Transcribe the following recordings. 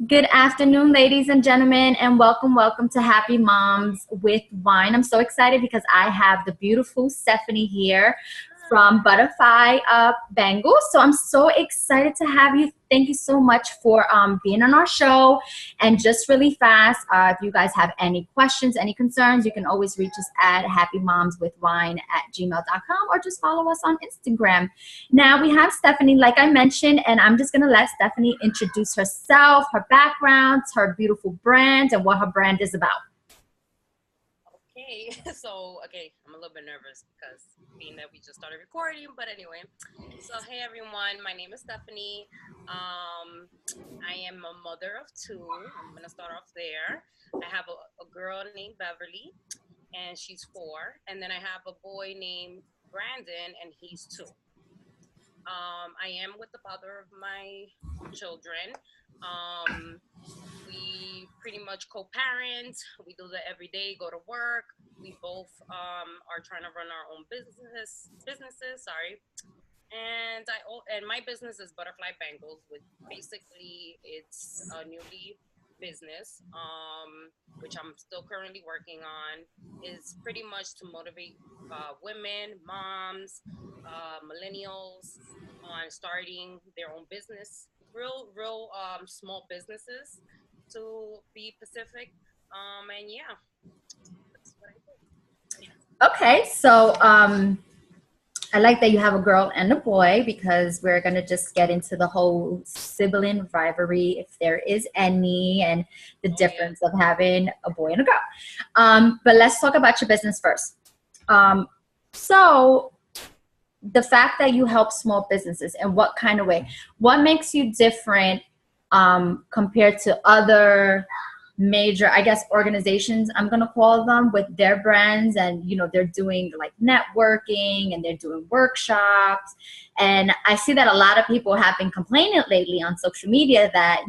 Good afternoon, ladies and gentlemen, and welcome to Happy Moms with Wine. I'm so excited because I have the beautiful Stephanie here from Butterfly Bengals. So I'm so excited to have you. Thank you so much for being on our show. And just really fast, if you guys have any questions, any concerns, you can always reach us at happymomswithwine@gmail.com or just follow us on Instagram. Now we have Stephanie, like I mentioned, and I'm just going to let Stephanie introduce herself, her background, her beautiful brand, and what her brand is about. Okay, okay, I'm a little bit nervous because being that we just started recording, but anyway. So, hey everyone, my name is Stephanie. I am a mother of two. I'm gonna start off there. I have a girl named Beverly, and she's 4, and then I have a boy named Brandon, and he's 2. I am with the father of my children. We pretty much co-parent. We do that every day. Go to work. We both are trying to run our own businesses. Sorry, and my business is Butterfly Bengals, which basically it's a newly business, which I'm still currently working on. Is pretty much to motivate women, moms, millennials on starting their own business, real small businesses to be Pacific. And yeah, that's what I do. Okay, so I like that you have a girl and a boy because we're going to just get into the whole sibling rivalry, if there is any, and the difference of having a boy and a girl. But let's talk about your business first. So the fact that you help small businesses, in what kind of way? What makes you different compared to other major, I guess, organizations, I'm going to call them, with their brands, and they're doing like networking and they're doing workshops, and I see that a lot of people have been complaining lately on social media that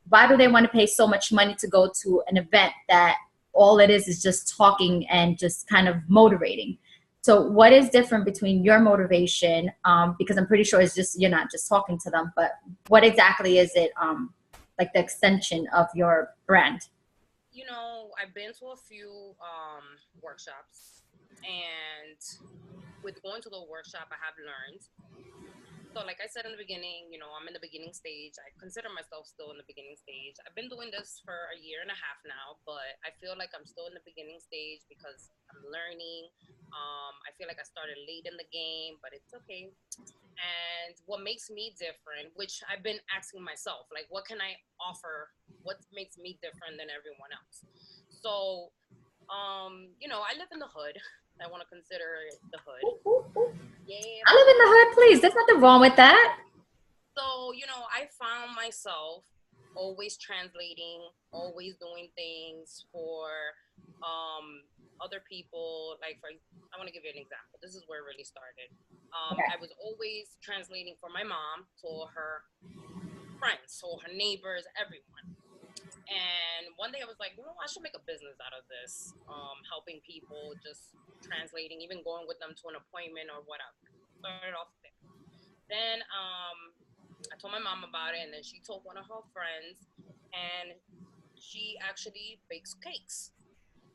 why do they want to pay so much money to go to an event that all it is just talking and just kind of motivating? So what is different between your motivation, because I'm pretty sure it's just you're not just talking to them, but what exactly is it, like the extension of your brand? I've been to a few workshops, and with going to the workshop, I have learned. So, like I said in the beginning, I'm in the beginning stage. I consider myself still in the beginning stage. I've been doing this for a year and a half now, but I feel like I'm still in the beginning stage because I'm learning. I feel like I started late in the game, but it's okay. And what makes me different, which I've been asking myself, like, what can I offer? What makes me different than everyone else? So, I live in the hood. I want to consider it the hood. Yeah. I live in the hood, please. There's nothing wrong with that. So, I found myself always translating, always doing things for other people. Like, I want to give you an example. This is where it really started. Okay. I was always translating for my mom, to her friends, to her neighbors, everyone. And one day I was like, I should make a business out of this, helping people, just translating, even going with them to an appointment or whatever. Started off there. Then I told my mom about it, and then she told one of her friends, and she actually bakes cakes.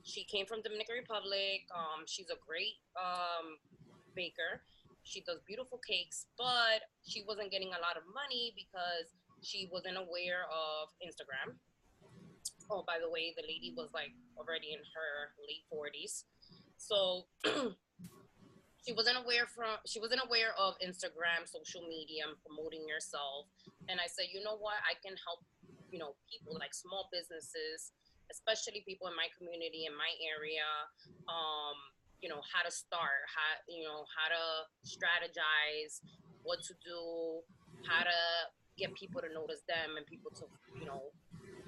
She came from Dominican Republic. She's a great baker. She does beautiful cakes, but she wasn't getting a lot of money because she wasn't aware of Instagram. Oh, by the way, the lady was like already in her late 40s. So she wasn't aware of Instagram, social media, and promoting yourself. And I said, you know what, I can help, people like small businesses, especially people in my community, in my area, how to start, how to strategize, what to do, how to get people to notice them and people to,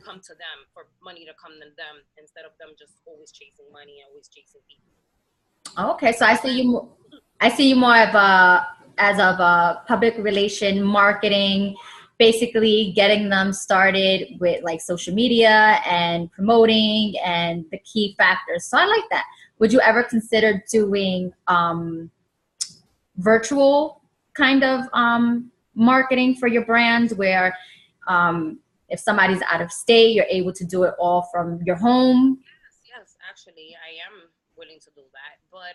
come to them, for money to come to them, instead of them just always chasing money and always chasing people. Okay, so I see you more of a public relation marketing, basically getting them started with like social media and promoting and the key factors. So I like that. Would you ever consider doing virtual kind of marketing for your brand, where if somebody's out of state, you're able to do it all from your home. Yes, actually, I am willing to do that. But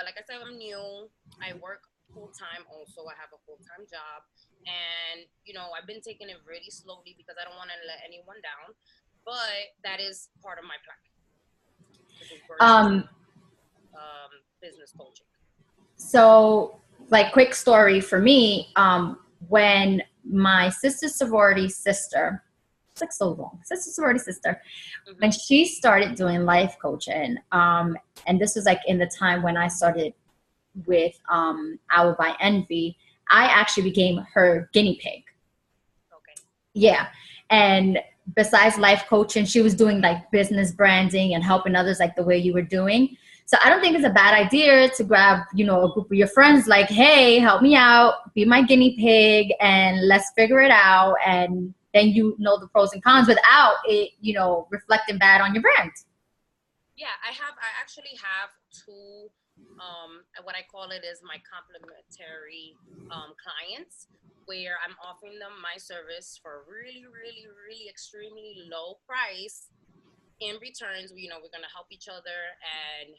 like I said, I'm new. I work full time. Also, I have a full time job, and I've been taking it really slowly because I don't want to let anyone down. But that is part of my plan. To do virtual business coaching. So, like, quick story for me, when my sister's sorority sister, it's like so long, sister sorority sister, when she started doing life coaching, and this was like in the time when I started with Owl by Envy, I actually became her guinea pig. Okay. Yeah. And besides life coaching, she was doing like business branding and helping others like the way you were doing. So I don't think it's a bad idea to grab, a group of your friends like, hey, help me out, be my guinea pig, and let's figure it out. And then the pros and cons without it, reflecting bad on your brand. Yeah, I actually have two, what I call it is my complimentary clients, where I'm offering them my service for a really, really, really extremely low price. In returns, we're going to help each other, and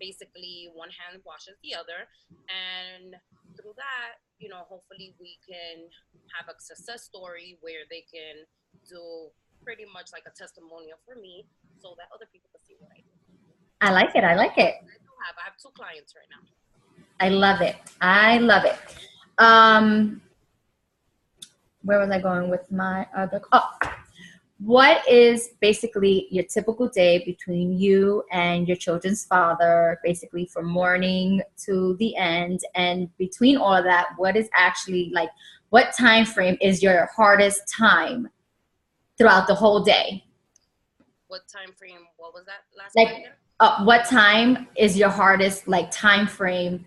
basically one hand washes the other. And through that, hopefully we can have a success story where they can do pretty much like a testimonial for me so that other people can see what I do. I like it. I like it. I have two clients right now. I love it. I love it. Where was I going with my other? What is basically your typical day between you and your children's father, basically from morning to the end? And between all of that, what is actually like, what time frame is your hardest time throughout the whole day? What time frame? What was that last like what time is your hardest like time frame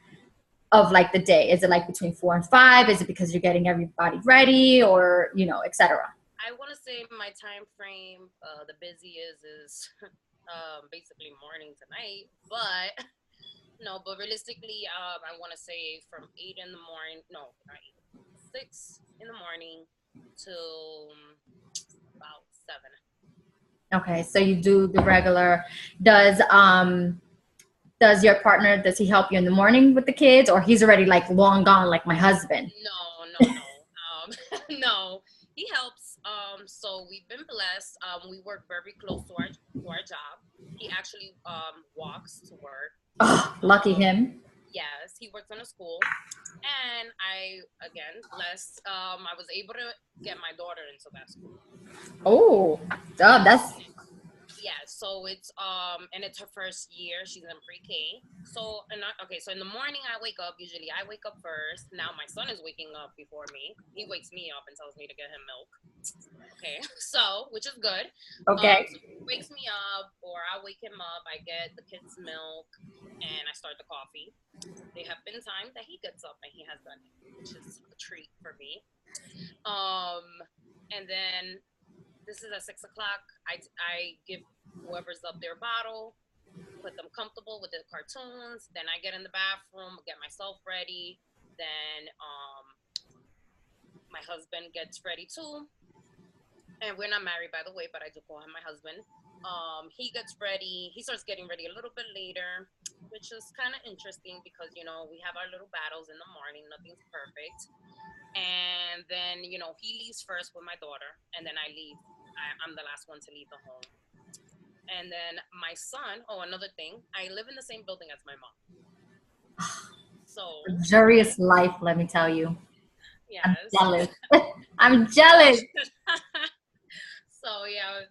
of like the day? Is it like between 4 and 5? Is it because you're getting everybody ready, or etc.? I want to say my time frame, the busiest is basically morning to night, but but realistically, I want to say from 8 in the morning, no, not 8, 6 in the morning till about 7. Okay, so you do the regular. Does your partner, does he help you in the morning with the kids, or he's already like long gone like my husband? No. No, he helps. So we've been blessed. We work very close to our job. He actually walks to work. Oh, lucky him. Yes, he works in a school, and blessed. I was able to get my daughter into that school. Oh, that's. Yeah, so it's and it's her first year. She's in pre-K. So so in the morning I wake up. Usually I wake up first. Now my son is waking up before me. He wakes me up and tells me to get him milk. Okay, so which is good. Okay. So he wakes me up, or I wake him up. I get the kids milk, and I start the coffee. There have been times that he gets up and he has done it, which is a treat for me. And then this is at 6 o'clock. I give whoever's up their bottle, put them comfortable with the cartoons. Then I get in the bathroom, get myself ready. Then my husband gets ready too. And we're not married, by the way, but I do call him my husband. He gets ready. He starts getting ready a little bit later, which is kind of interesting because, we have our little battles in the morning. Nothing's perfect. And then, he leaves first with my daughter, and then I leave. I'm the last one to leave the home. And then my son, another thing, I live in the same building as my mom. So luxurious life, let me tell you. Yes. I'm jealous. I'm jealous. So yeah,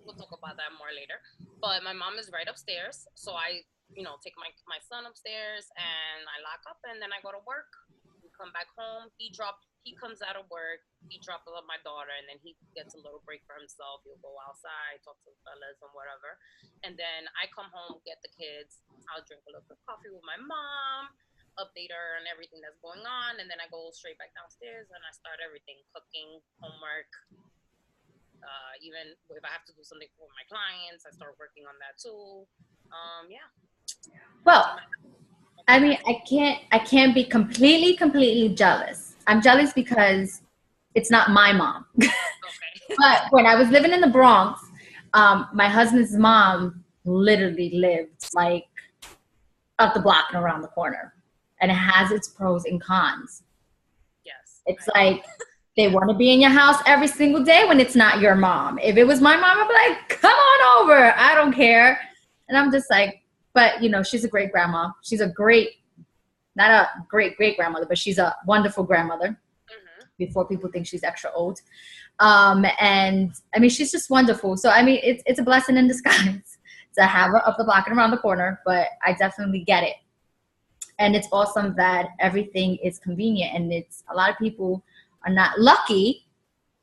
we'll talk about that more later. But my mom is right upstairs, so I, take my son upstairs and I lock up, and then I go to work. We come back home. He comes out of work. He drops off my daughter, and then he gets a little break for himself. He'll go outside, talk to the fellas and whatever. And then I come home, get the kids. I'll drink a little bit of coffee with my mom, update her on everything that's going on, and then I go straight back downstairs and I start everything: cooking, homework. Even if I have to do something for my clients, I start working on that too. Yeah. Well, I mean, I can't be completely jealous. I'm jealous because It's not my mom. Okay. But when I was living in the Bronx, my husband's mom literally lived like up the block and around the corner. And it has its pros and cons. Yes. It's like they want to be in your house every single day when it's not your mom. If it was my mom, I'd be like, come on over. I don't care. And I'm just like, but you know, she's a great grandma. She's a great, not a great great grandmother, but she's a wonderful grandmother. Mm-hmm. Before people think she's extra old. And I mean, she's just wonderful. So I mean, it's a blessing in disguise to have her up the block and around the corner, but I definitely get it. And it's awesome that everything is convenient, and it's a lot of people are not lucky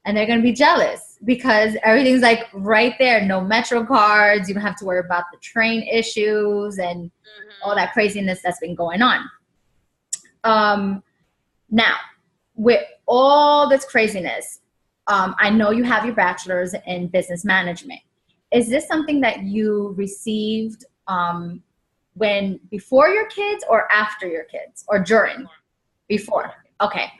and they're going to be jealous because everything's like right there. No Metro cards. You don't have to worry about the train issues and all that craziness that's been going on. Now, with all this craziness, I know you have your bachelor's in business management. Is this something that you received when before your kids or after your kids or during? Before. Okay.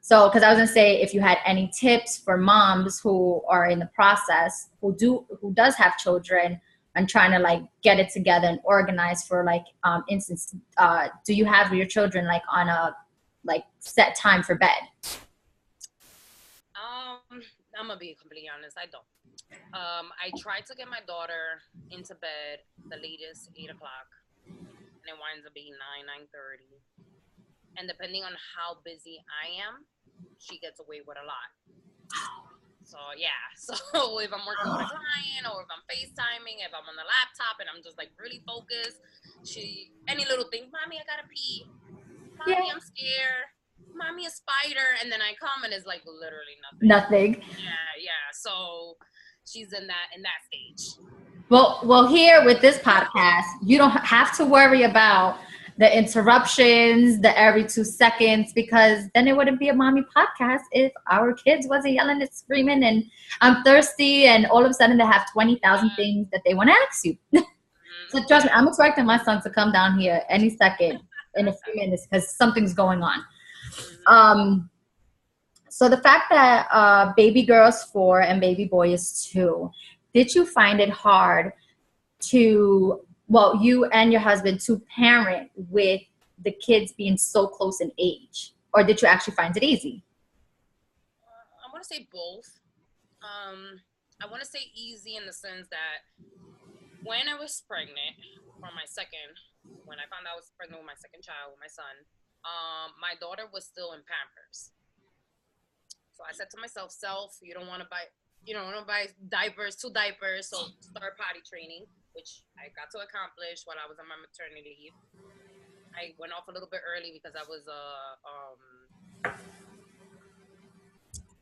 So, because I was gonna say, if you had any tips for moms who are in the process, who does have children and trying to like get it together and organize for like instance, do you have your children like on a like set time for bed? I'm gonna be completely honest. I don't. I tried to get my daughter into bed the latest 8 o'clock, and it winds up being 9:30. And depending on how busy I am, she gets away with a lot. So yeah. So if I'm working with a client or if I'm FaceTiming, if I'm on the laptop and I'm just like really focused, any little thing, mommy, I gotta pee. Mommy, I'm scared. Mommy, a spider. And then I come and it's like literally nothing. Nothing. Yeah. So she's in that stage. Well, here with this podcast, you don't have to worry about the interruptions, the every 2 seconds, because then it wouldn't be a mommy podcast if our kids wasn't yelling and screaming and I'm thirsty and all of a sudden they have 20,000 things that they want to ask you. So trust me, I'm expecting my son to come down here any second in a few minutes because something's going on. So the fact that baby girl is 4 and baby boy is 2, did you find it hard to, well, you and your husband to parent with the kids being so close in age? Or did you actually find it easy? I want to say both. I want to say easy in the sense that when I was pregnant for my second, when I found out I was pregnant with my second child, with my son, my daughter was still in Pampers. So I said to myself, you don't want to buy, diapers, 2 diapers, so start potty training, which I got to accomplish while I was on my maternity leave. I went off a little bit early because I was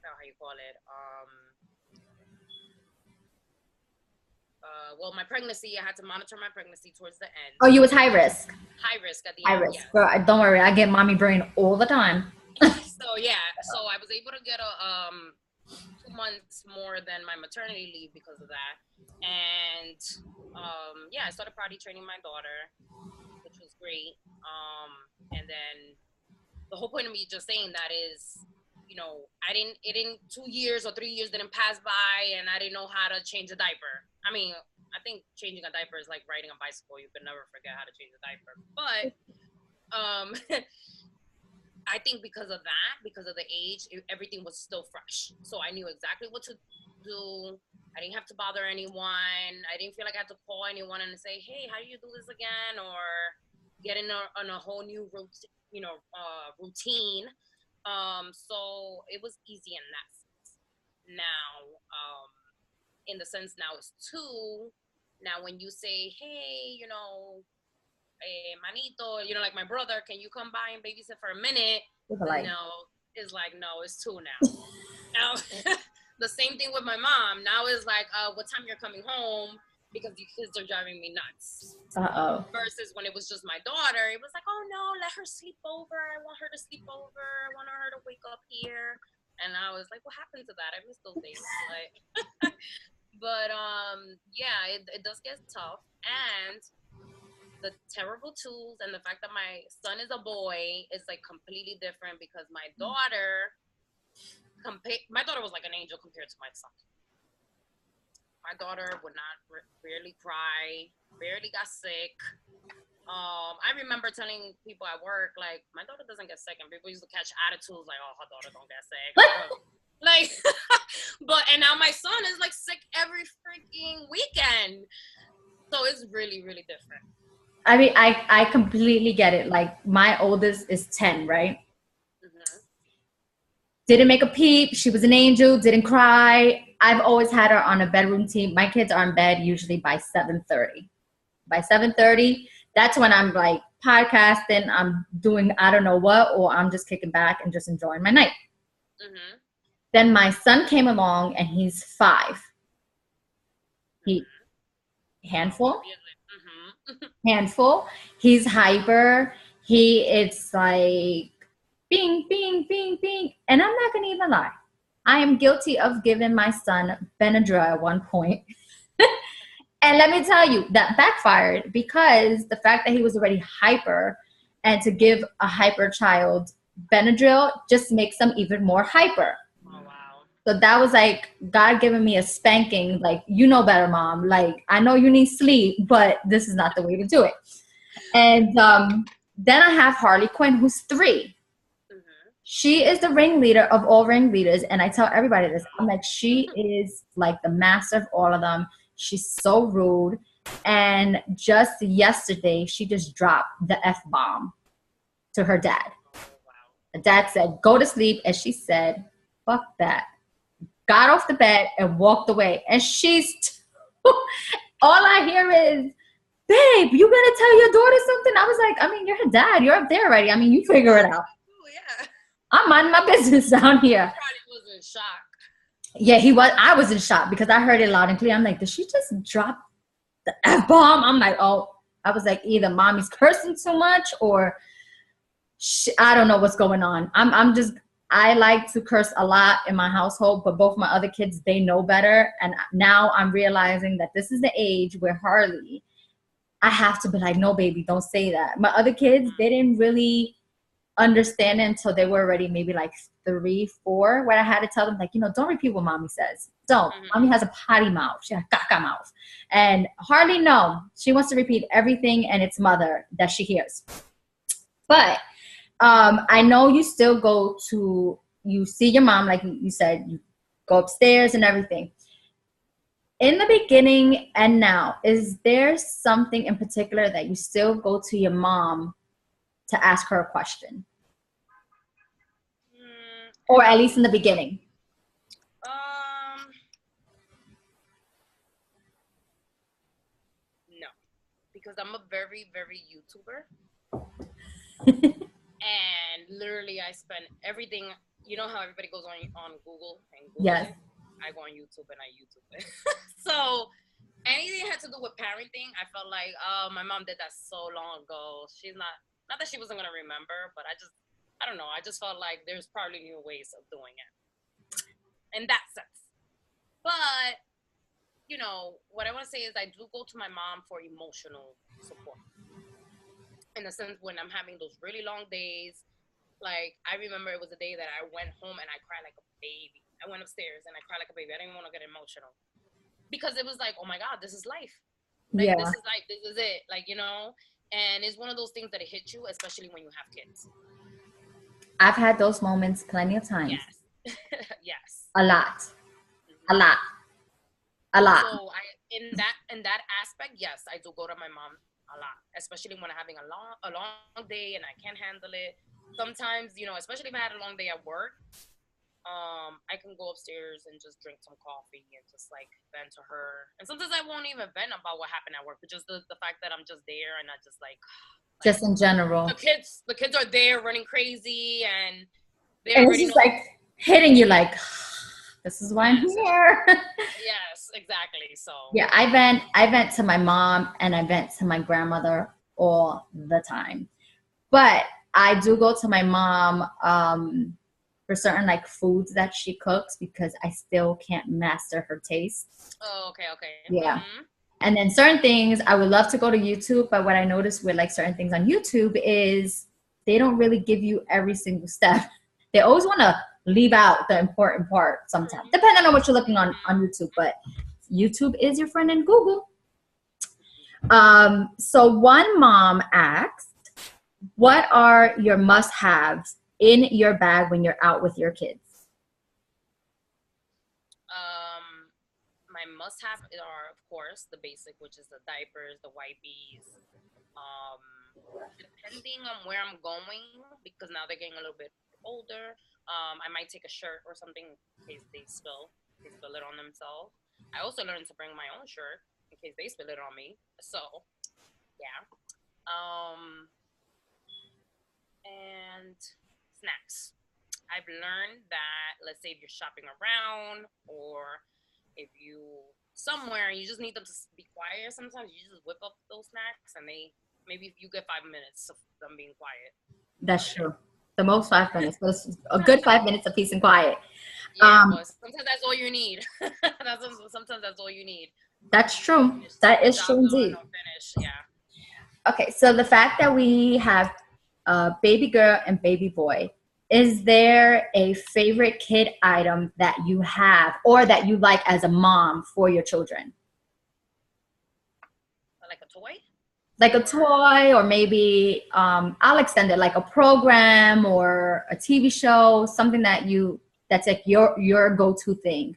how you call it, well, my pregnancy, I had to monitor my pregnancy towards the end. Oh, you was high risk. High risk at the High end. risk. Yes. Girl, don't worry, I get mommy brain all the time. So I was able to get a 2 months more than my maternity leave because of that. And I started potty training my daughter, which was great. And then the whole point of me just saying that is, 2 years or 3 years didn't pass by and I didn't know how to change a diaper. I mean, I think changing a diaper is like riding a bicycle. You can never forget how to change a diaper. But I think because of the age, everything was still fresh. So I knew exactly what to do. I didn't have to bother anyone. I didn't feel like I had to call anyone and say, hey, how do you do this again? Or get on a whole new routine. So it was easy in that sense. Now, in the sense now it's 2. Now when you say, hey, manito, like my brother, can you come by and babysit for a minute? No, it's like, no, it's 2 now. Now, the same thing with my mom. Now it's like, what time you're coming home? Because the kids are driving me nuts. Versus when it was just my daughter, it was like, oh no, let her sleep over. I want her to sleep over. I want her to wake up here. And I was like, what happened to that? I miss those days. But it does get tough. And the terrible tools and the fact that my son is a boy is like completely different because my daughter my daughter was like an angel compared to my son. My daughter would not barely cry, barely got sick. I remember telling people at work, like, my daughter doesn't get sick, and people used to catch attitudes like, oh, her daughter don't get sick. Like, and now my son is like sick every freaking weekend. So it's really, really different. I mean, I completely get it. Like, my oldest is 10, right? Mm-hmm. Didn't make a peep. She was an angel, didn't cry. I've always had her on a bedroom team. My kids are in bed usually by 7:30. By 7:30, that's when I'm like podcasting. I'm doing I don't know what, or I'm just kicking back and just enjoying my night. Mm-hmm. Then my son came along, and he's 5. He handful, handful. He's hyper. It's like bing, bing, bing, bing. And I'm not gonna even lie. I am guilty of giving my son Benadryl at one point. And let me tell you, that backfired because the fact that he was already hyper, and to give a hyper child Benadryl just makes them even more hyper. Oh, wow. So that was like God giving me a spanking, like, you know better, Mom. Like, I know you need sleep, but this is not the way to do it. And then I have Harley Quinn, who's 3. She is the ringleader of all ringleaders, and I tell everybody this. I'm like, she is like the master of all of them. She's so rude. And just yesterday, she just dropped the F-bomb to her dad. The dad said, go to sleep. And she said, fuck that. Got off the bed and walked away. And all I hear is, babe, you gonna tell your daughter something? I was like, I mean, you're her dad. You're up there already. I mean, you figure it out. Oh, yeah. I'm minding my business down here. He probably was in shock. Yeah, he was. I was in shock because I heard it loud and clear. I'm like, did she just drop the F-bomb? I'm like, oh. I was like, either mommy's cursing too much, or I don't know what's going on. I like to curse a lot in my household, but both my other kids, they know better. And now I'm realizing that this is the age where Harley, I have to be like, no, baby, don't say that. My other kids, they didn't really understand it until they were already maybe like 3, 4, where I had to tell them, like, don't repeat what mommy says. Don't. Mm-hmm. Mommy has a potty mouth. She has a caca mouth. And Harley, no. She wants to repeat everything and its mother that she hears. But I know you still you see your mom, like you said, you go upstairs and everything. In the beginning and now, is there something in particular that you still go to your mom to ask her a question? Or at least in the beginning? No, because I'm a very, very YouTuber. And literally I spend everything, you know how everybody goes on Google and Google yes. it? I go on YouTube and I YouTube it. So anything that had to do with parenting, I felt like, oh, my mom did that so long ago. She's not that she wasn't going to remember, but I don't know. I just felt like there's probably new ways of doing it in that sense. But, what I want to say is I do go to my mom for emotional support. In the sense when I'm having those really long days, like I remember it was a day that I went home and I cried like a baby. I went upstairs and I cried like a baby. I didn't want to get emotional because it was like, oh my God, this is life. Like, This is life. This is it. Like, and it's one of those things that it hits you, especially when you have kids. I've had those moments plenty of times. Yes. Yes. A lot. Mm-hmm. A lot. So in that aspect, yes, I do go to my mom a lot, especially when I'm having a long day and I can't handle it. Sometimes, especially if I had a long day at work, I can go upstairs and just drink some coffee and just like vent to her. And sometimes I won't even vent about what happened at work, but just the fact that I'm just there and I just like just in general. The kids are there running crazy and it's just like hitting you like, this is why I'm here. Yes, exactly. So yeah, I vent to my mom and I vent to my grandmother all the time. But I do go to my mom for certain like foods that she cooks because I still can't master her taste. Oh, okay. Yeah. Mm-hmm. And then certain things I would love to go to YouTube, but what I noticed with like certain things on YouTube is they don't really give you every single step. They always want to leave out the important part sometimes, depending on what you're looking on YouTube. But YouTube is your friend in Google. So one mom asked, what are your must-haves in your bag when you're out with your kids? My must-have are, of course, the basic, which is the diapers, the wipes. Depending on where I'm going, because now they're getting a little bit older, I might take a shirt or something in case they spill it on themselves. I also learned to bring my own shirt in case they spill it on me. So, yeah. And snacks. I've learned that, let's say if you're shopping around or if you somewhere and you just need them to be quiet, sometimes you just whip up those snacks and maybe you get 5 minutes of them being quiet. That's true. The most 5 minutes. A good 5 minutes of peace and quiet. Yeah, but sometimes that's all you need. Sometimes that's all you need. That's true. That is true indeed. Yeah. Okay, so the fact that we have baby girl and baby boy, is there a favorite kid item that you have or that you like as a mom for your children? Like a toy? Like a toy, or maybe I'll extend it, like a program or a TV show, something that's like your go-to thing.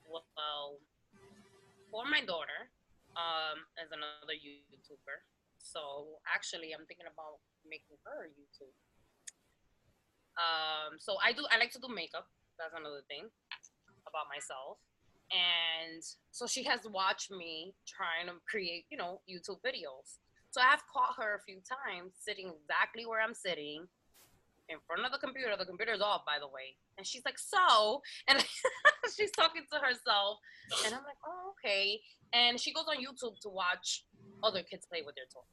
Well, for my daughter, as another YouTuber. So actually, I'm thinking about making her a YouTube. So I like to do makeup. That's another thing about myself. And so she has watched me trying to create, YouTube videos. So I have caught her a few times sitting exactly where I'm sitting in front of the computer. The computer's off, by the way. And she's like, and she's talking to herself. And I'm like, oh, okay. And she goes on YouTube to watch other kids play with their toys.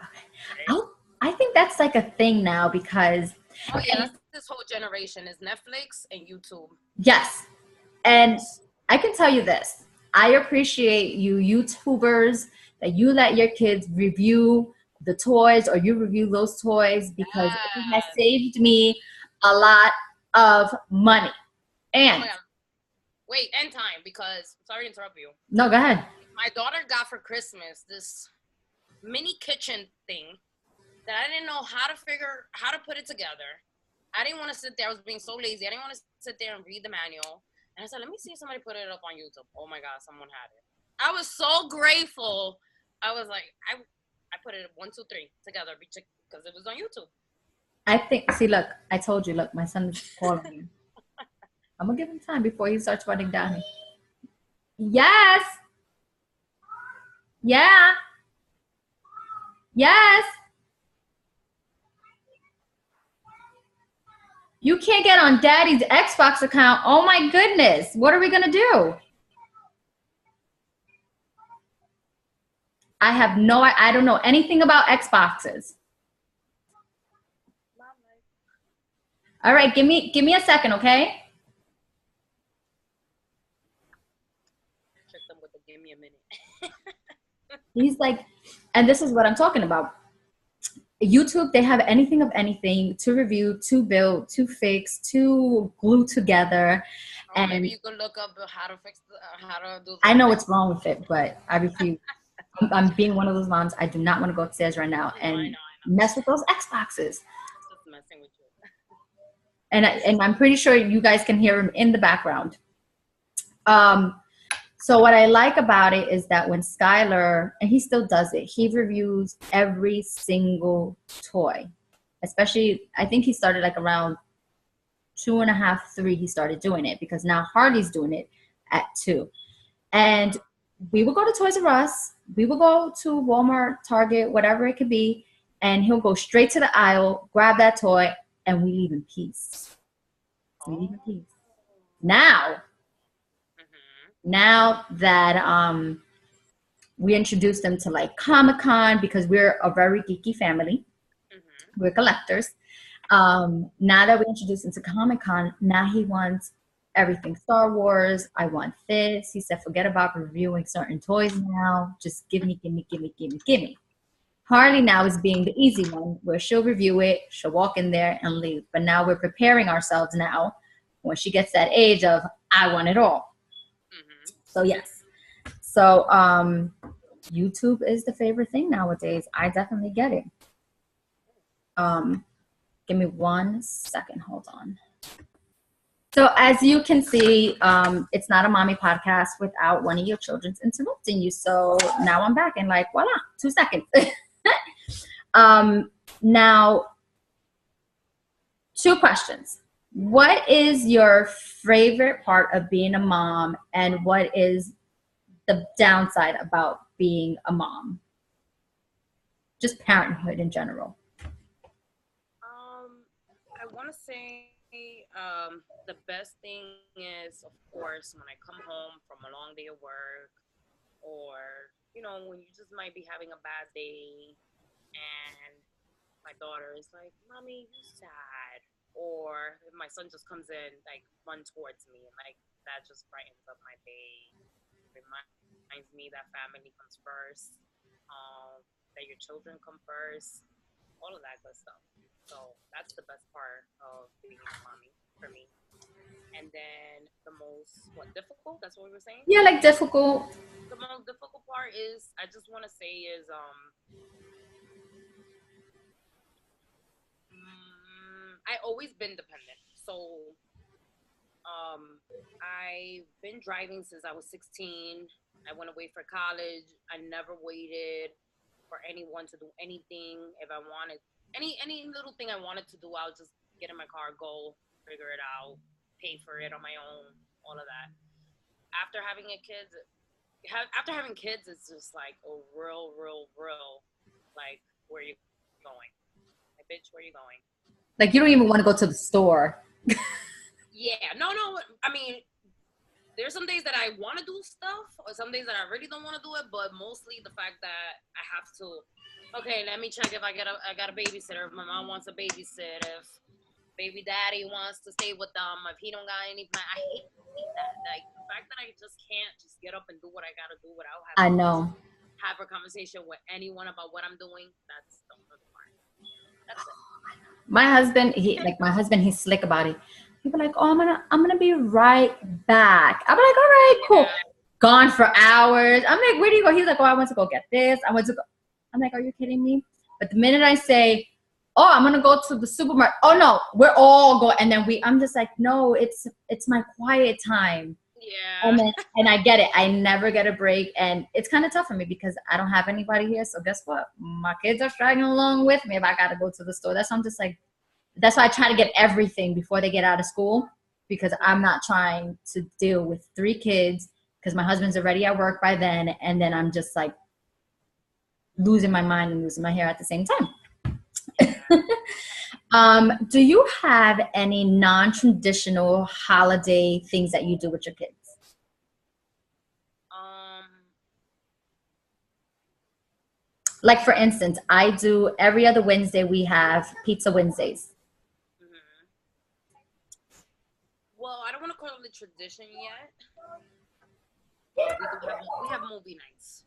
Okay. I think that's like a thing now because... Oh, yeah, that's this whole generation is Netflix and YouTube. Yes. And I can tell you this. I appreciate you YouTubers that you let your kids review the toys or you review those toys because it has saved me a lot of money. And... Wait, end time, because, sorry to interrupt you. No, go ahead. My daughter got for Christmas this mini kitchen thing that I didn't know how to put it together. I didn't want to sit there. I was being so lazy. I didn't want to sit there and read the manual. And I said, let me see if somebody put it up on YouTube. Oh my God, someone had it. I was so grateful. I was like, I put it 1, 2, 3 together because it was on YouTube. Look, I told you, look, my son is calling me. I'm going to give him time before he starts running down here. Yes. Yeah. Yes. You can't get on Daddy's Xbox account. Oh my goodness. What are we going to do? I don't know anything about Xboxes. All right, give me a second, okay? Give me a minute. He's like, and this is what I'm talking about. YouTube, they have anything of anything to review, to build, to fix, to glue together. And maybe you can look up how to fix, how to do. I know what's wrong with it, but I refuse. I'm being one of those moms. I do not want to go upstairs right now and mess with those Xboxes. Just messing with you. And I'm pretty sure you guys can hear him in the background. So what I like about it is that when Skyler, and he still does it, he reviews every single toy. Especially, I think he started like around 2.5, 3, he started doing it because now Hardy's doing it at 2. And we will go to Toys R Us, we will go to Walmart, Target, whatever it could be, and he'll go straight to the aisle, grab that toy, and we leave in peace. We leave in peace. Now that we introduced them to like Comic-Con because we're a very geeky family, we're collectors. Now that we introduced him to Comic-Con, now he wants everything Star Wars. I want this. He said, forget about reviewing certain toys now. Just give me. Harley now is being the easy one, where she'll review it, she'll walk in there and leave. But now we're preparing ourselves now when she gets that age of, I want it all. So yes. So YouTube is the favorite thing nowadays. I definitely get it. Give me 1 second. Hold on. So as you can see, it's not a mommy podcast without one of your children's interrupting you. So now I'm back and like, voila, 2 seconds. Now, 2 questions. What is your favorite part of being a mom, and what is the downside about being a mom? Just parenthood in general. I want to say the best thing is, of course, when I come home from a long day of work, or, you know, when you just might be having a bad day and my daughter is like, Mommy, you sad. Or if my son just comes in, like, run towards me, and like, that just brightens up my day. Reminds me that family comes first, that your children come first, all of that good stuff. So that's the best part of being a mommy for me. And then the most, difficult? That's what we were saying? Yeah, like difficult. The most difficult part is, I just want to say is, I always been dependent. So I've been driving since I was 16. I went away for college. I never waited for anyone to do anything. If I wanted any little thing I wanted to do, I'll just get in my car, go figure it out, pay for it on my own, all of that. After having kids, it's just like a real, like, where are you going? Like, bitch, where are you going? Like, you don't even want to go to the store. Yeah, no. I mean, there's some days that I want to do stuff, or some days that I really don't want to do it. But mostly the fact that I have to. Okay, let me check if I got a babysitter. If my mom wants a babysit, if baby daddy wants to stay with them, if he don't got any plan. I hate that. Like, the fact that I just can't just get up and do what I gotta do without having to have a conversation with anyone about what I'm doing. That's the hard part. That's it. My husband, he's slick about it. He'd be like, "Oh, I'm gonna be right back." I'm like, "All right, cool." Yeah. Gone for hours. I'm like, "Where do you go?" He's like, "Oh, I went to go get this. I went to go." I'm like, "Are you kidding me?" But the minute I say, "Oh, I'm gonna go to the supermarket," "Oh no, we're all going," and then I'm just like, "No, it's my quiet time." Yeah. And I get it. I never get a break, and it's kind of tough for me because I don't have anybody here. So guess what? My kids are dragging along with me if I gotta go to the store. That's why I'm just like, that's why I try to get everything before they get out of school, because I'm not trying to deal with 3 kids because my husband's already at work by then, and then I'm just like losing my mind and losing my hair at the same time. Do you have any non-traditional holiday things that you do with your kids? Like, for instance, I do every other Wednesday, we have Pizza Wednesdays. Mm-hmm. Well, I don't want to call it a tradition yet. We have movie nights.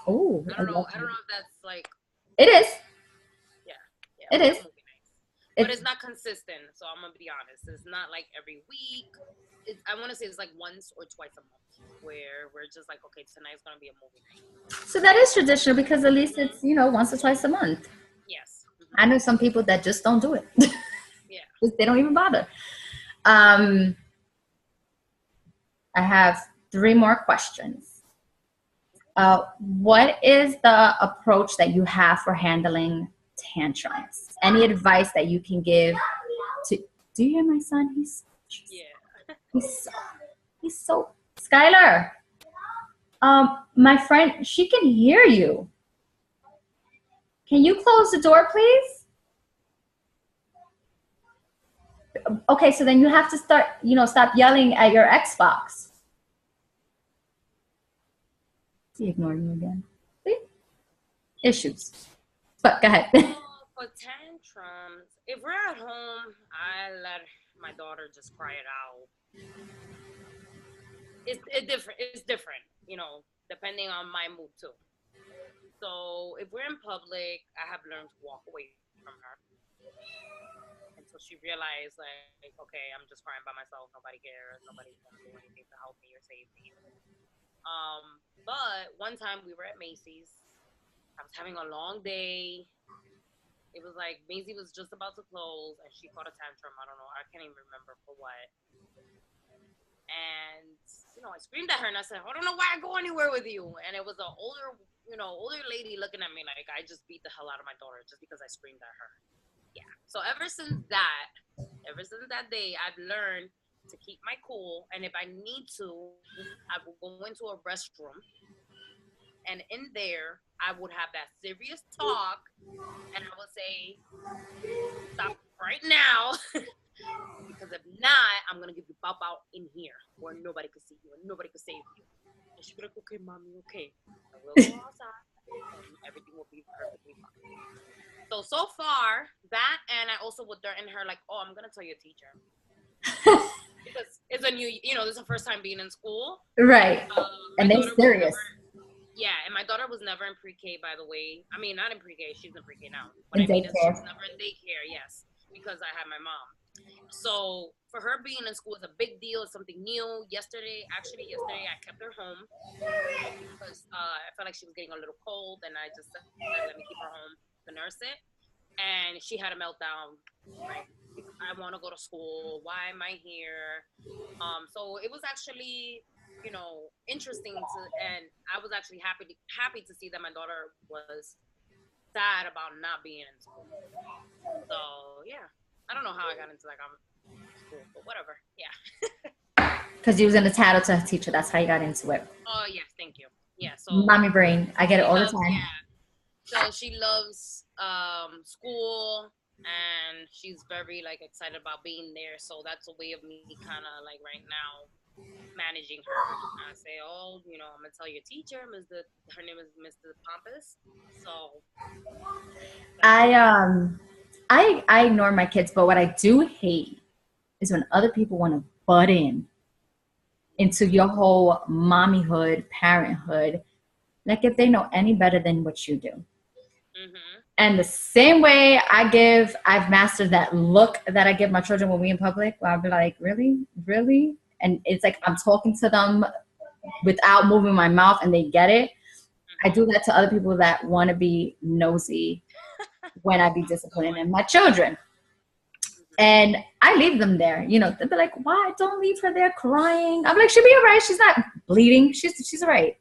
Oh, I don't know if that's like. It is. Yeah. It is. But it's not consistent, so I'm gonna be honest. It's not like every week. I want to say it's like once or twice a month, where we're just like, okay, tonight's gonna be a movie night. So that is traditional, because at least it's, once or twice a month. Yes. Mm-hmm. I know some people that just don't do it. Yeah. They don't even bother. I have 3 more questions. What is the approach that you have for handling tantrums? Any advice that you can give to? Do you hear my son? He's so Skyler. My friend, she can hear you. Can you close the door, please? Okay, so then you have to stop yelling at your Xbox. He ignored me again. See? Issues. But go ahead. For tantrums, if we're at home, I let my daughter just cry it out. It's different. It's different, depending on my mood too. So if we're in public, I have learned to walk away from her until she realized, like, okay, I'm just crying by myself. Nobody cares. Nobody's gonna do anything to help me or save me. But one time we were at Macy's. I was having a long day. It was like Macy's was just about to close, and she caught a tantrum. I don't know. I can't even remember for what. And I screamed at her, and I said, "I don't know why I go anywhere with you." And it was an older lady looking at me like I just beat the hell out of my daughter just because I screamed at her. Yeah. So ever since that day, I've learned to keep my cool, and if I need to, I will go into a restroom, and in there, I would have that serious talk, and I would say, "Stop right now." Because if not, I'm gonna give you pop out in here where nobody can see you and nobody can save you. And she'd be like, "Okay, mommy, okay. I will go outside and everything will be perfectly fine." So far, that, and I also would threaten her like, "Oh, I'm gonna tell your teacher." Because it's a new, this is the first time being in school. Right. And they're serious. And my daughter was never in pre-K, by the way. I mean, not in pre-K, she's in pre-K now. But I mean is she was never in daycare, yes, because I had my mom. So for her being in school is a big deal. It's something new. Yesterday, I kept her home because I felt like she was getting a little cold, and I just said, let me keep her home to nurse it. And she had a meltdown. Like, I want to go to school. Why am I here? So it was actually, interesting and I was actually happy to see that my daughter was sad about not being in school. So yeah. I don't know how I got into school, but whatever. Yeah. Because you was in a title to a teacher. That's how you got into it. Oh, yes. Thank you. Yeah. So mommy brain. I get it all the time. Yeah. So she loves school, and she's very excited about being there. So that's a way of me kind of right now managing her. I say, "Oh, I'm gonna tell your teacher, her name is Mr. Pompous." So I ignore my kids, but what I do hate is when other people want to butt into your whole mommyhood, parenthood, like if they know any better than what you do. Mm-hmm. And the same way I've mastered that look that I give my children when we in public, where I'll be like, really? Really? And it's like I'm talking to them without moving my mouth and they get it. I do that to other people that want to be nosy when I be disciplining my children. And I leave them there. They'll be like, "Why? Don't leave her there crying." I'm like, "She'll be all right. She's not bleeding. She's all right.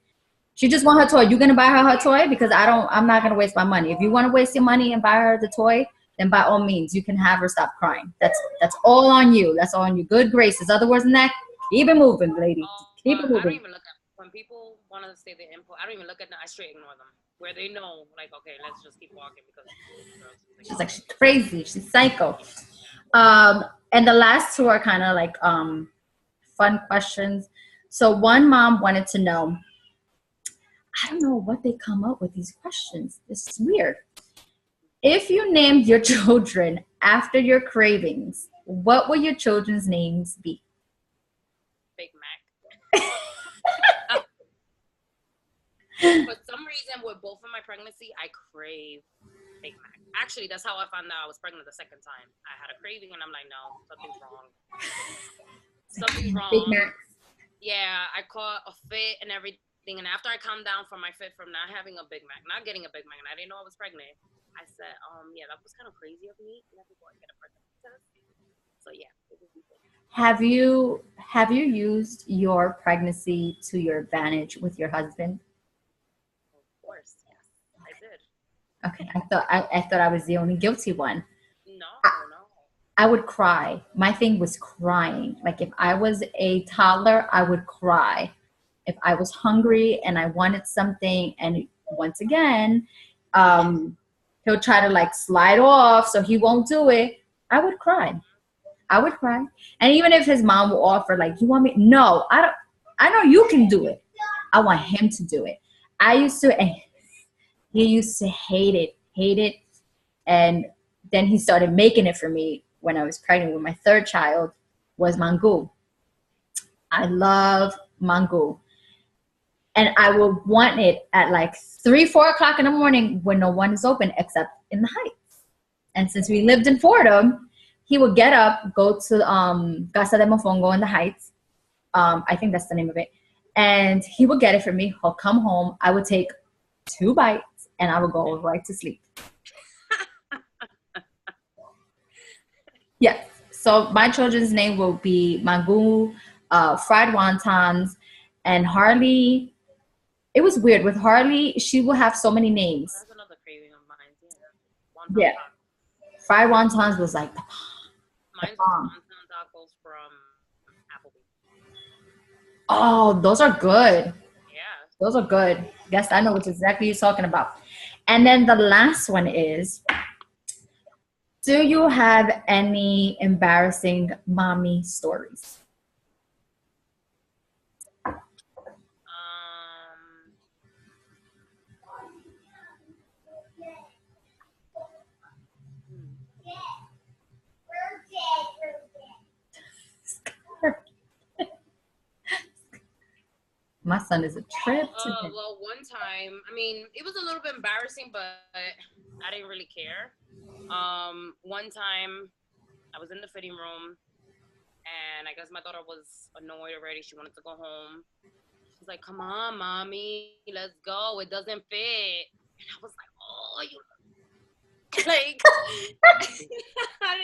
She just want her toy. You gonna buy her toy? Because I'm not gonna waste my money. If you want to waste your money and buy her the toy, then by all means, you can have her stop crying. That's all on you. That's all on you. Good graces. Other words than that, keep it moving, lady. Keep it moving. I don't even look at when people want to say their input. I don't even look at them. I straight ignore them. Where they know, okay, let's just keep walking because she's like, she's crazy. She's psycho. And the last two are kind of fun questions. So one mom wanted to know, I don't know what they come up with these questions. This is weird. If you named your children after your cravings, what would your children's names be? Big Mac. For some reason, with both of my pregnancy, I crave Big Mac. Actually, that's how I found out I was pregnant the second time. I had a craving, and I'm like, no, something's wrong. Something's wrong. Big Mac. Yeah, I caught a fit and everything. And after I calmed down from my fit from not having a Big Mac, not getting a Big Mac, and I didn't know I was pregnant, I said, yeah, that was kind of crazy of me. Let me go and get a pregnancy test. So yeah, it was good. Have you used your pregnancy to your advantage with your husband? Of course, yes, I did. Okay, I thought I was the only guilty one. No. I would cry. My thing was crying. Like if I was a toddler, I would cry. If I was hungry and I wanted something, and once again, he'll try to slide off so he won't do it, I would cry. And even if his mom will offer, you want me? No, I don't. I know you can do it. I want him to do it. He used to hate it. And then he started making it for me when I was pregnant with my third child, was mango. I love mango. And I will want it at like 3, 4 o'clock in the morning when no one is open except in the Heights. And since we lived in Fordham, he would get up, go to Casa de Mofongo in the Heights. I think that's the name of it. And he would get it for me. He'll come home. I would take 2 bites and I would go right to sleep. Yes. So my children's name will be Magoo, fried wontons, and Harley. It was weird with Harley. She will have so many names. That's another craving of mine. Yeah. Fried wontons was like mine's wonton tacos from Applebee's. Oh, those are good. Yeah. Those are good. Guess I know what exactly you're talking about. And then the last one is, do you have any embarrassing mommy stories? My son is a trip today. Well, one time, I mean, it was a little bit embarrassing, but I didn't really care. One time, I was in the fitting room, and I guess my daughter was annoyed already. She wanted to go home. She's like, "Come on, mommy, let's go. It doesn't fit." And I was like, "Oh, you." Like, I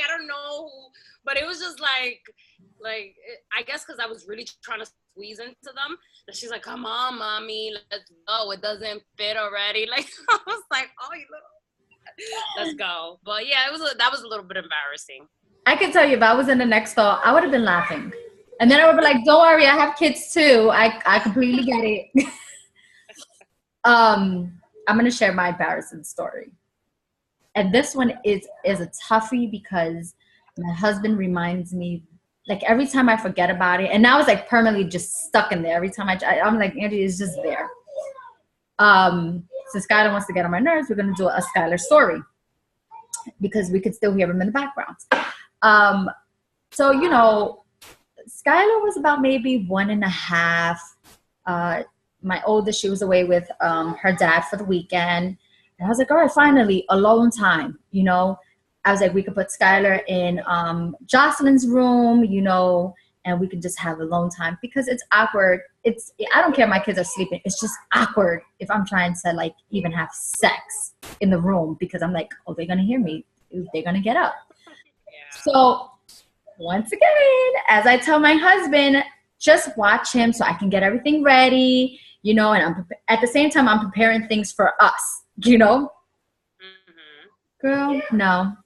don't know who, but it was just like, I guess because I was really trying to squeeze into them, that she's like, "Come on, mommy, let's go. It doesn't fit already." Like, I was like, "Oh, you little, let's go." But yeah, that was a little bit embarrassing. I can tell you, if I was in the next stall, I would have been laughing, and then I would be like, "Don't worry, I have kids too. I completely get it." I'm gonna share my embarrassing story. And this one is a toughie because my husband reminds me, like every time I forget about it, and now it's like permanently just stuck in there. Every time I'm like, Angie, it's just there. So Skyler wants to get on my nerves. We're going to do a Skyler story because we could still hear him in the background. So, you know, Skyler was about maybe 1.5. My oldest, she was away with her dad for the weekend. And I was like, all right, finally, alone time, you know. I was like, we could put Skyler in Jocelyn's room, you know, and we could just have alone time because it's awkward. I don't care if my kids are sleeping. It's just awkward if I'm trying to, like, even have sex in the room because I'm like, oh, they're going to hear me. They're going to get up. Yeah. So once again, as I tell my husband, just watch him so I can get everything ready, you know, and at the same time, I'm preparing things for us. You know, girl, no,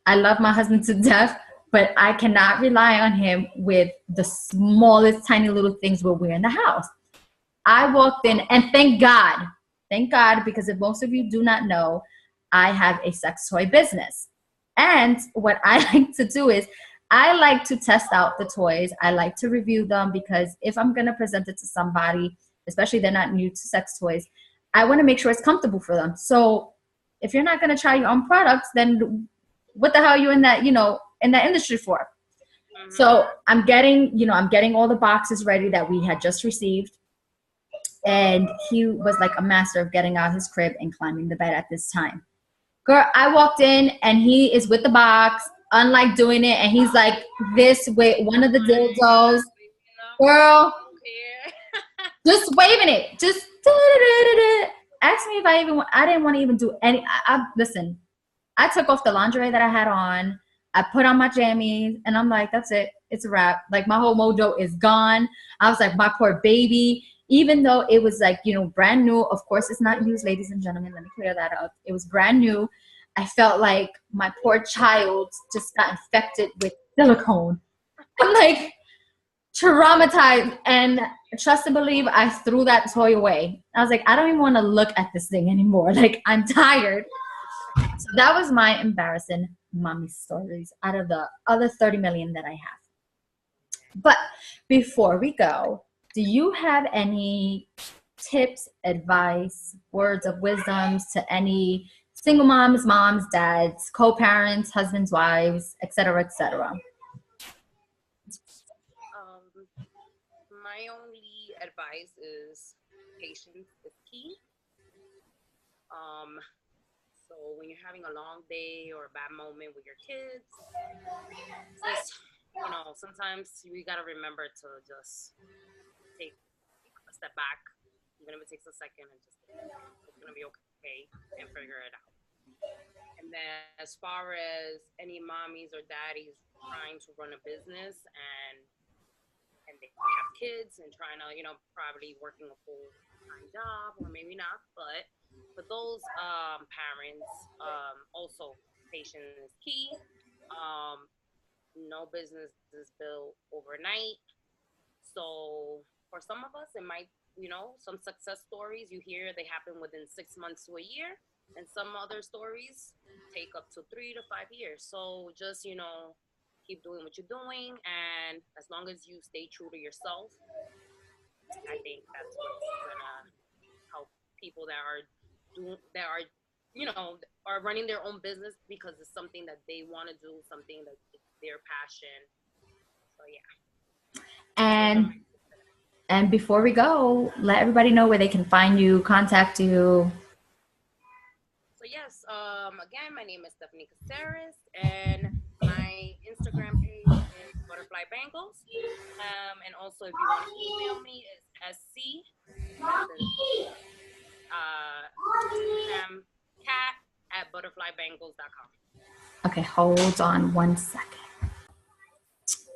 I love my husband to death, but I cannot rely on him with the smallest, tiny little things when we're in the house. I walked in, and thank God, because if most of you do not know, I have a sex toy business. And what I like to do is I like to test out the toys. I like to review them because if I'm going to present it to somebody, especially they're not new to sex toys, I want to make sure it's comfortable for them. So if you're not going to try your own products, then what the hell are you in that, you know, in that industry for? Mm-hmm. So I'm getting all the boxes ready that we had just received. And he was like a master of getting out his crib and climbing the bed at this time. Girl, I walked in and he is with the box, unlike doing it. And he's like this with one of the dildos. Girl, just waving it. Just ask me if I didn't want to even do any. Listen, I took off the lingerie that I had on. I put on my jammies and I'm like, that's it. It's a wrap. Like my whole mojo is gone. I was like, my poor baby, even though it was like, you know, brand new. Of course, it's not used, ladies and gentlemen. Let me clear that up. It was brand new. I felt like my poor child just got infected with silicone. I'm like traumatized, and trust and believe, I threw that toy away. I was like, I don't even want to look at this thing anymore. Like, I'm tired. So that was my embarrassing mommy stories out of the other 30 million that I have. But before we go, do you have any tips, advice, words of wisdom to any single moms, dads, co-parents, husbands, wives, etc., etc.? My only advice is patience is key. So when you're having a long day or a bad moment with your kids, just, sometimes we got to remember to just take a step back, even if it takes a second, and just it's going to be okay and figure it out. And then as far as any mommies or daddies trying to run a business and they have kids and trying to, probably working a full-time job or maybe not, but for those parents, also patience is key. No business is built overnight. So for some of us, it might, some success stories you hear they happen within 6 months to a year, and some other stories take up to 3 to 5 years. So just, keep doing what you're doing, and as long as you stay true to yourself, I think that's what's gonna help people that are doing that are are running their own business because it's something that they want to do, something that it's their passion. So yeah. And before we go, let everybody know where they can find you, contact you. So yes, again, my name is Stephanie Caceres, and my Instagram page is Butterfly Bengals. And also, if you want to email me, it's sc cat@butterflybengals.com. Okay, hold on one second.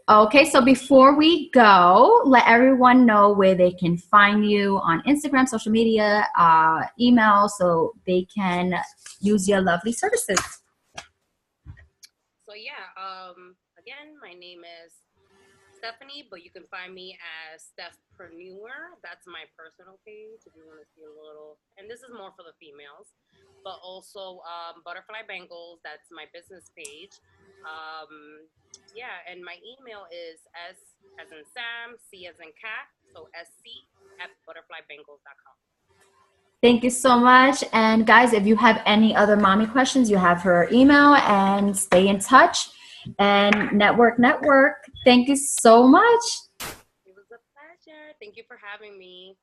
Okay, so before we go, let everyone know where they can find you on Instagram, social media, email, so they can use your lovely services. So yeah, again, my name is Stephanie, but you can find me as Stephpreneur. That's my personal page if you want to see a little. And this is more for the females, but also Butterfly Bengals. That's my business page. Yeah, and my email is S as in Sam, C as in cat, so sc@butterflybengals.com. Thank you so much. And guys, if you have any other mommy questions, you have her email, and stay in touch and network. Thank you so much. It was a pleasure. Thank you for having me.